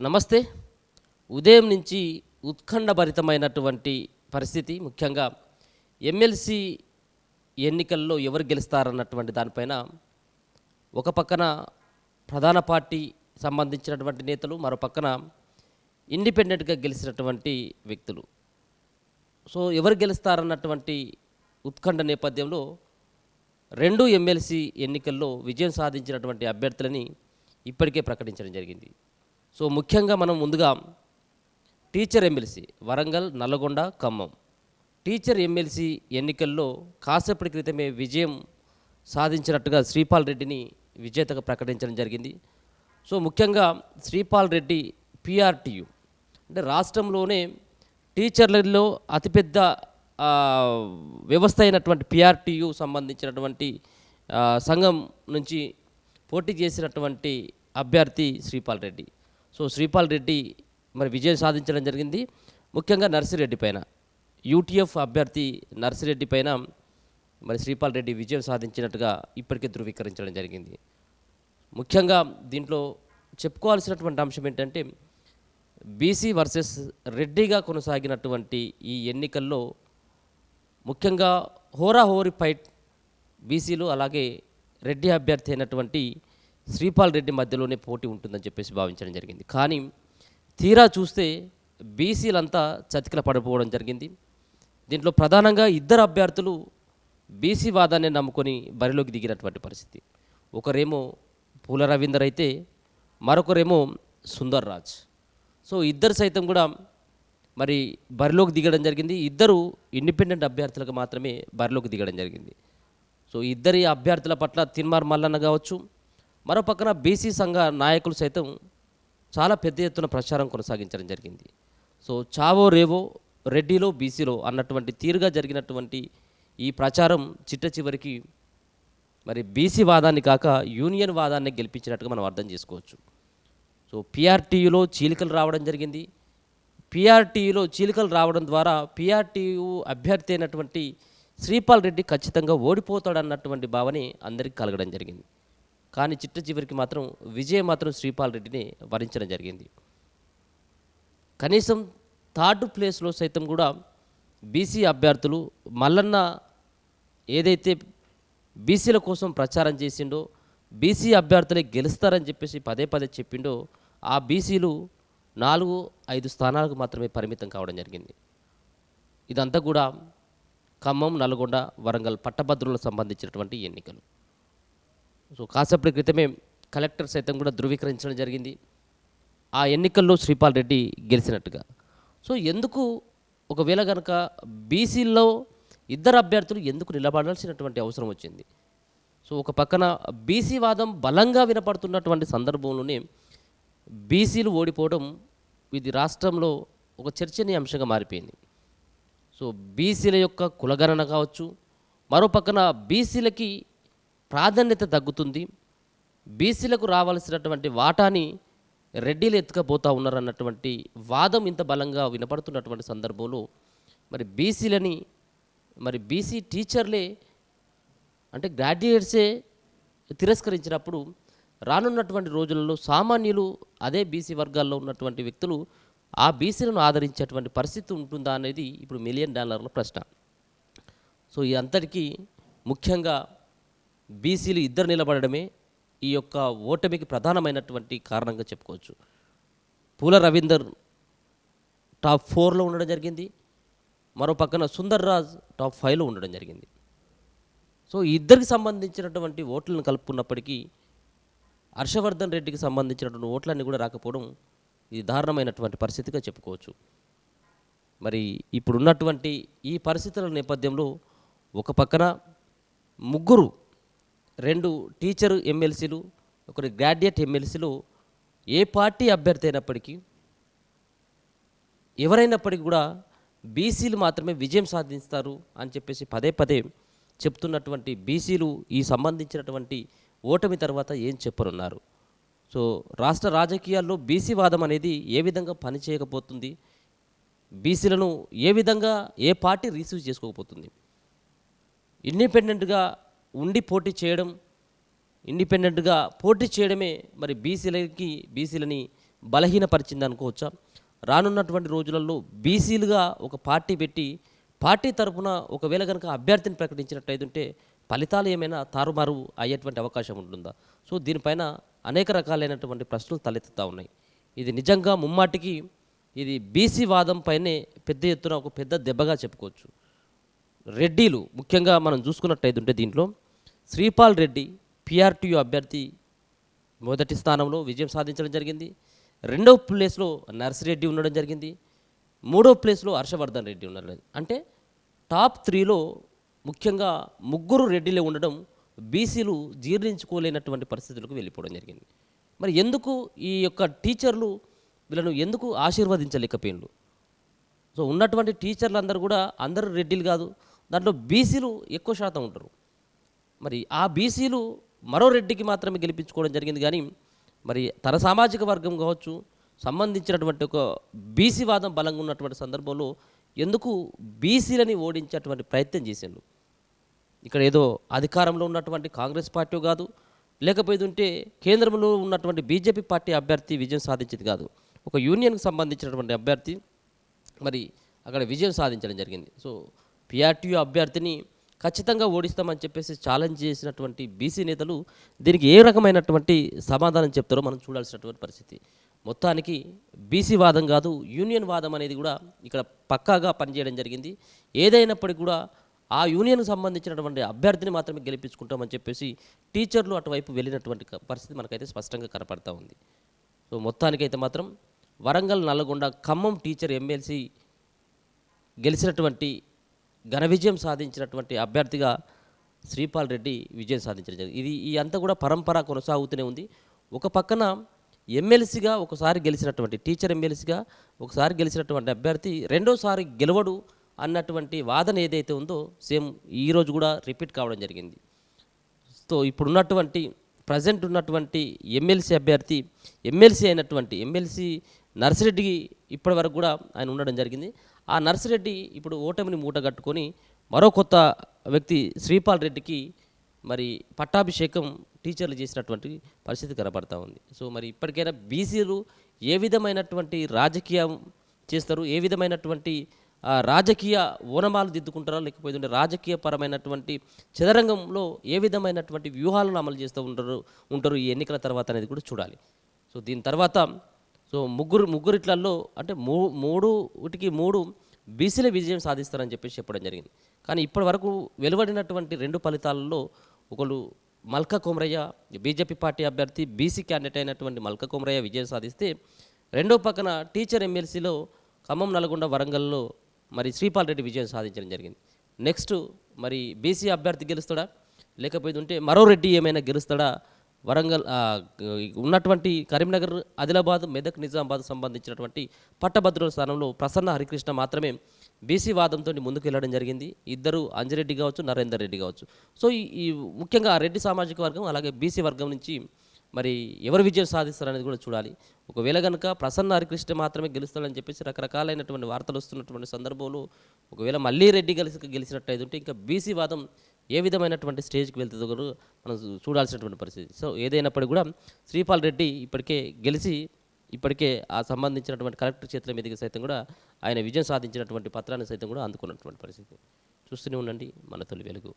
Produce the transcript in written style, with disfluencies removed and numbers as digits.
నమస్తే. ఉదయం నుంచి ఉత్కంఠభరితమైనటువంటి పరిస్థితి. ముఖ్యంగా ఎమ్మెల్సీ ఎన్నికల్లో ఎవరు గెలుస్తారన్నటువంటి దానిపైన ఒక పక్కన ప్రధాన పార్టీ సంబంధించినటువంటి నేతలు, మరో పక్కన ఇండిపెండెంట్గా గెలిచినటువంటి వ్యక్తులు. సో ఎవరు గెలుస్తారన్నటువంటి ఉత్కంఠ నేపథ్యంలో రెండు ఎమ్మెల్సీ ఎన్నికల్లో విజయం సాధించినటువంటి అభ్యర్థులని ఇప్పటికే ప్రకటించడం జరిగింది. సో ముఖ్యంగా మనం ముందుగా teacher MLC Warangal, Nalgonda, Khammam teacher MLC ఎన్నికల్లో కాసేపటి క్రితమే విజయం సాధించినట్టుగా శ్రీపాల్ రెడ్డిని విజేతగా ప్రకటించడం జరిగింది. సో ముఖ్యంగా శ్రీపాల్ రెడ్డి పిఆర్టీయు అంటే రాష్ట్రంలోనే టీచర్లలో అతిపెద్ద వ్యవస్థ అయినటువంటి పిఆర్టీయు సంబంధించినటువంటి సంఘం నుంచి పోటీ చేసినటువంటి అభ్యర్థి శ్రీపాల్ రెడ్డి. సో శ్రీపాల్ రెడ్డి మరి విజయం సాధించడం జరిగింది. ముఖ్యంగా నర్సిరెడ్డి పైన, యూటీఎఫ్ అభ్యర్థి నర్సిరెడ్డి పైన మరి శ్రీపాల్ రెడ్డి విజయం సాధించినట్టుగా ఇప్పటికే ధృవీకరించడం జరిగింది. ముఖ్యంగా దీంట్లో చెప్పుకోవాల్సినటువంటి అంశం ఏంటంటే బీసీ వర్సెస్ రెడ్డిగా కొనసాగినటువంటి ఈ ఎన్నికల్లో ముఖ్యంగా హోరాహోరీ ఫైట్ బీసీలు అలాగే రెడ్డి అభ్యర్థి అయినటువంటి శ్రీపాల్ రెడ్డి మధ్యలోనే పోటీ ఉంటుందని చెప్పేసి భావించడం జరిగింది. కానీ తీరా చూస్తే బీసీలంతా చతికిల పడిపోవడం జరిగింది. దీంట్లో ప్రధానంగా ఇద్దరు అభ్యర్థులు బీసీ వాదాన్ని నమ్ముకొని బరిలోకి దిగినటువంటి పరిస్థితి. ఒకరేమో పూల రవీందర్ అయితే మరొకరేమో సుందర్ రాజ్. సో ఇద్దరు సైతం కూడా మరి బరిలోకి దిగడం జరిగింది. ఇద్దరు ఇండిపెండెంట్ అభ్యర్థులకు మాత్రమే బరిలోకి దిగడం జరిగింది. సో ఇద్దరి అభ్యర్థుల పట్ల తిన్మార్ మల్లన్న కావచ్చు, మరో పక్కన బీసీ సంఘ నాయకులు సైతం చాలా పెద్ద ఎత్తున ప్రచారం కొనసాగించడం జరిగింది. సో చావో రేవో రెడ్డిలో బీసీలో అన్నటువంటి తీరుగా జరిగినటువంటి ఈ ప్రచారం చిట్ట చివరికి మరి బీసీ వాదాన్ని కాక యూనియన్ వాదాన్ని గెలిపించినట్టుగా మనం అర్థం చేసుకోవచ్చు. సో పిఆర్టీయులో చీలికలు రావడం జరిగింది. పిఆర్టీయులో చీలికలు రావడం ద్వారా పిఆర్టీయు అభ్యర్థి అయినటువంటి శ్రీపాల్ రెడ్డి ఖచ్చితంగా ఓడిపోతాడన్నటువంటి భావనే అందరికీ కలగడం జరిగింది. కానీ చిట్ట చివరికి మాత్రం విజయం మాత్రం శ్రీపాల్ రెడ్డిని వరించడం జరిగింది. కనీసం థర్డ్ ప్లేస్లో సైతం కూడా బీసీ అభ్యర్థులు మల్లన్న ఏదైతే బీసీల కోసం ప్రచారం చేసిండో, బీసీ అభ్యర్థులే గెలుస్తారని చెప్పేసి పదే పదే చెప్పిండో, ఆ బీసీలు 4-5 స్థానాలకు మాత్రమే పరిమితం కావడం జరిగింది. ఇదంతా కూడా ఖమ్మం, నల్గొండ, వరంగల్ పట్టభద్రులకు సంబంధించినటువంటి ఎన్నికలు. సో కాసేపటి క్రితమే కలెక్టర్ సైతం కూడా ధృవీకరించడం జరిగింది ఆ ఎన్నికల్లో శ్రీపాల్ రెడ్డి గెలిచినట్టుగా. సో ఎందుకు ఒకవేళ కనుక బీసీల్లో ఇద్దరు అభ్యర్థులు ఎందుకు నిలబడాల్సినటువంటి అవసరం వచ్చింది? సో ఒక పక్కన బీసీ వాదం బలంగా వినపడుతున్నటువంటి సందర్భంలోనే బీసీలు ఓడిపోవడం ఇది రాష్ట్రంలో ఒక చర్చనీయాంశంగా మారిపోయింది. సో బీసీల యొక్క కులగణన కావచ్చు, మరో పక్కన బీసీలకి ప్రాధాన్యత తగ్గుతుంది, బీసీలకు రావాల్సినటువంటి వాటాని రెడ్డిలు ఎత్తుకపోతూ ఉన్నారన్నటువంటి వాదం ఇంత బలంగా వినపడుతున్నటువంటి సందర్భంలో మరి బీసీలని మరి బీసీ టీచర్లే అంటే గ్రాడ్యుయేట్సే తిరస్కరించినప్పుడు రానున్నటువంటి రోజులలో సామాన్యులు అదే బీసీ వర్గాల్లో ఉన్నటువంటి వ్యక్తులు ఆ బీసీలను ఆదరించేటువంటి పరిస్థితి ఉంటుందా అనేది ఇప్పుడు $1 మిలియన్ ప్రశ్న. సో ఈ అంతటికీ ముఖ్యంగా బీసీలు ఇద్దరు నిలబడమే ఈ యొక్క ఓటమికి ప్రధానమైనటువంటి కారణంగా చెప్పుకోవచ్చు. పూల రవీందర్ టాప్ 4లో ఉండడం జరిగింది, మరో పక్కన సుందర్ రాజ్ టాప్ 5లో ఉండడం జరిగింది. సో ఇద్దరికి సంబంధించినటువంటి ఓట్లను కలుపుకున్నప్పటికీ హర్షవర్ధన్ రెడ్డికి సంబంధించినటువంటి ఓట్లన్నీ కూడా రాకపోవడం ఇది దారుణమైనటువంటి పరిస్థితిగా చెప్పుకోవచ్చు. మరి ఇప్పుడున్నటువంటి ఈ పరిస్థితుల నేపథ్యంలో ఒక పక్కన ముగ్గురు 2 టీచర్ ఎమ్మెల్సీలు, ఒకరి గ్రాడ్యుయేట్ ఎమ్మెల్సీలు ఏ పార్టీ అభ్యర్థి అయినప్పటికీ ఎవరైనప్పటికీ కూడా బీసీలు మాత్రమే విజయం సాధిస్తారు అని చెప్పేసి పదే పదే చెప్తున్నటువంటి బీసీలు ఈ సంబంధించినటువంటి ఓటమి తర్వాత ఏం చెప్పనున్నారు? సో రాష్ట్ర రాజకీయాల్లో బీసీ వాదం అనేది ఏ విధంగా పనిచేయకపోతుంది, బీసీలను ఏ విధంగా ఏ పార్టీ రిసీవ్ చేసుకోకపోతుంది? ఇండిపెండెంట్గా ఉండి పోటీ చేయడం, ఇండిపెండెంట్గా పోటీ చేయడమే మరి బీసీలని బలహీనపరిచింది అనుకోవచ్చా? రానున్నటువంటి రోజులలో బీసీలుగా ఒక పార్టీ పెట్టి పార్టీ తరపున ఒకవేళ గనుక అభ్యర్థిని ప్రకటించినట్టయితుంటే ఫలితాలు ఏమైనా తారుమారు అయ్యేటువంటి అవకాశం ఉంటుందా? సో దీనిపైన అనేక రకాలైనటువంటి ప్రశ్నలు తలెత్తుతా ఉన్నాయి. ఇది నిజంగా ముమ్మాటికి ఇది బీసీ వాదం పైనే పెద్ద ఎత్తున ఒక పెద్ద దెబ్బగా చెప్పుకోవచ్చు. రెడ్డిలు ముఖ్యంగా మనం చూసుకున్నట్టయితుంటే దీంట్లో శ్రీపాల్ రెడ్డి పిఆర్టీయూ అభ్యర్థి మొదటి స్థానంలో విజయం సాధించడం జరిగింది. రెండవ ప్లేస్లో నర్సిరెడ్డి ఉండడం జరిగింది. మూడో ప్లేస్లో హర్షవర్ధన్ రెడ్డి ఉండడం. అంటే టాప్ 3లో ముఖ్యంగా ముగ్గురు రెడ్డిలే ఉండడం బీసీలు జీర్ణించుకోలేనటువంటి పరిస్థితులకు వెళ్ళిపోవడం జరిగింది. మరి ఎందుకు ఈ యొక్క టీచర్లు వీళ్ళను ఎందుకు ఆశీర్వదించలేకపోయిండ్రు? సో ఉన్నటువంటి టీచర్లు అందరూ కూడా అందరూ రెడ్డిలు కాదు, దాంట్లో బీసీలు ఎక్కువ శాతం ఉంటారు. మరి ఆ బీసీలు మరో రెడ్డికి మాత్రమే గెలిపించుకోవడం జరిగింది. కానీ మరి తన సామాజిక వర్గం కావచ్చు సంబంధించినటువంటి ఒక బీసీ వాదం బలంగా ఉన్నటువంటి సందర్భంలో ఎందుకు బీసీలని ఓడించేటువంటి ప్రయత్నం చేసిండు? ఇక్కడ ఏదో అధికారంలో ఉన్నటువంటి కాంగ్రెస్ పార్టీ కాదు, లేకపోతే కేంద్రంలో ఉన్నటువంటి బీజేపీ పార్టీ అభ్యర్థి విజయం సాధించేది కాదు, ఒక యూనియన్కి సంబంధించినటువంటి అభ్యర్థి మరి అక్కడ విజయం సాధించడం జరిగింది. సో పిఆర్టీయూ అభ్యర్థిని ఖచ్చితంగా ఓడిస్తామని చెప్పేసి ఛాలెంజ్ చేసినటువంటి బీసీ నేతలు దీనికి ఏ రకమైనటువంటి సమాధానం చెప్తారో మనం చూడాల్సినటువంటి పరిస్థితి. మొత్తానికి బీసీ వాదం కాదు, యూనియన్ వాదం అనేది కూడా ఇక్కడ పక్కాగా పనిచేయడం జరిగింది. ఏదైనప్పటికీ కూడా ఆ యూనియన్కి సంబంధించినటువంటి అభ్యర్థిని మాత్రమే గెలిపించుకుంటామని చెప్పేసి టీచర్లు అటువైపు వెళ్ళినటువంటి పరిస్థితి మనకైతే స్పష్టంగా కనపడతా ఉంది. సో మొత్తానికైతే మాత్రం వరంగల్, నల్లగొండ, ఖమ్మం టీచర్ ఎమ్మెల్సీ గెలిచినటువంటి ఘన విజయం సాధించినటువంటి అభ్యర్థిగా శ్రీపాల్ రెడ్డి విజయం సాధించడం జరిగింది. ఈ అంతా కూడా పరంపర కొనసాగుతూనే ఉంది. ఒక పక్కన ఎమ్మెల్సీగా ఒకసారి గెలిచినటువంటి టీచర్ ఎమ్మెల్సీగా ఒకసారి గెలిచినటువంటి అభ్యర్థి రెండోసారి గెలవడు అన్నటువంటి వాదన ఏదైతే ఉందో సేమ్ ఈరోజు కూడా రిపీట్ కావడం జరిగింది. సో ఇప్పుడున్నటువంటి ప్రజెంట్ ఉన్నటువంటి ఎమ్మెల్సీ అభ్యర్థి ఎమ్మెల్సీ నర్సిరెడ్డికి ఇప్పటి వరకు కూడా ఆయన ఉండడం జరిగింది. ఆ నర్సిరెడ్డి ఇప్పుడు ఓటమిని మూటగట్టుకొని మరో కొత్త వ్యక్తి శ్రీపాల్ రెడ్డికి మరి పట్టాభిషేకం టీచర్లు చేసినటువంటి పరిస్థితి కనబడతా ఉంది. సో మరి ఇప్పటికైనా బీసీలు ఏ విధమైనటువంటి రాజకీయం చేస్తారు, ఏ విధమైనటువంటి రాజకీయ ఓనమాలు దిద్దుకుంటారో, లేకపోతే రాజకీయ పరమైనటువంటి చదరంగంలో ఏ విధమైనటువంటి వ్యూహాలను అమలు చేస్తూ ఉంటారు ఈ ఎన్నికల తర్వాత అనేది కూడా చూడాలి. సో దీని తర్వాత సో ముగ్గురిట్లలో అంటే మూడు బీసీల విజయం సాధిస్తారని చెప్పేసి చెప్పడం జరిగింది. కానీ ఇప్పటి వరకు వెలువడినటువంటి 2 ఫలితాలలో ఒకరు మల్కా కొమరయ్య బీజేపీ పార్టీ అభ్యర్థి బీసీ క్యాండిడేట్ అయినటువంటి మల్కా కొమరయ్య విజయం సాధిస్తే, రెండో పక్కన టీచర్ ఎమ్మెల్సీలో ఖమ్మం, నల్గొండ, వరంగల్లో మరి శ్రీపాల్ రెడ్డి విజయం సాధించడం జరిగింది. నెక్స్ట్ మరి బీసీ అభ్యర్థి గెలుస్తాడా, లేకపోతే మరో రెడ్డి ఏమైనా గెలుస్తాడా? వరంగల్ ఉన్నటువంటి కరీంనగర్, ఆదిలాబాద్, మెదక్, నిజామాబాద్ సంబంధించినటువంటి పట్టభద్రుల స్థానంలో ప్రసన్న హరికృష్ణ మాత్రమే బీసీ వాదంతో ముందుకు వెళ్ళడం జరిగింది. ఇద్దరు అంజిరెడ్డి కావచ్చు, నరేందర్ రెడ్డి కావచ్చు. సో ఈ ముఖ్యంగా ఆ రెడ్డి సామాజిక వర్గం అలాగే బీసీ వర్గం నుంచి మరి ఎవరు విజయం సాధిస్తారనేది కూడా చూడాలి. ఒకవేళ కనుక ప్రసన్న హరికృష్ణ మాత్రమే గెలుస్తాడని చెప్పేసి రకరకాలైనటువంటి వార్తలు వస్తున్నటువంటి సందర్భంలో ఒకవేళ మళ్ళీ రెడ్డి గెలిచినట్టయితే ఇంకా బీసీ వాదం ఏ విధమైనటువంటి స్టేజ్కి వెళ్తుందో కూడా మనం చూడాల్సినటువంటి పరిస్థితి. సో ఏదైనప్పటికీ కూడా శ్రీపాల్ రెడ్డి ఇప్పటికే ఆ సంబంధించినటువంటి కలెక్టర్ చేతుల మీదకి సైతం కూడా ఆయన విజయం సాధించినటువంటి పత్రాన్ని సైతం కూడా అందుకున్నటువంటి పరిస్థితి. చూస్తూనే ఉండండి మన తొలి వెలుగు.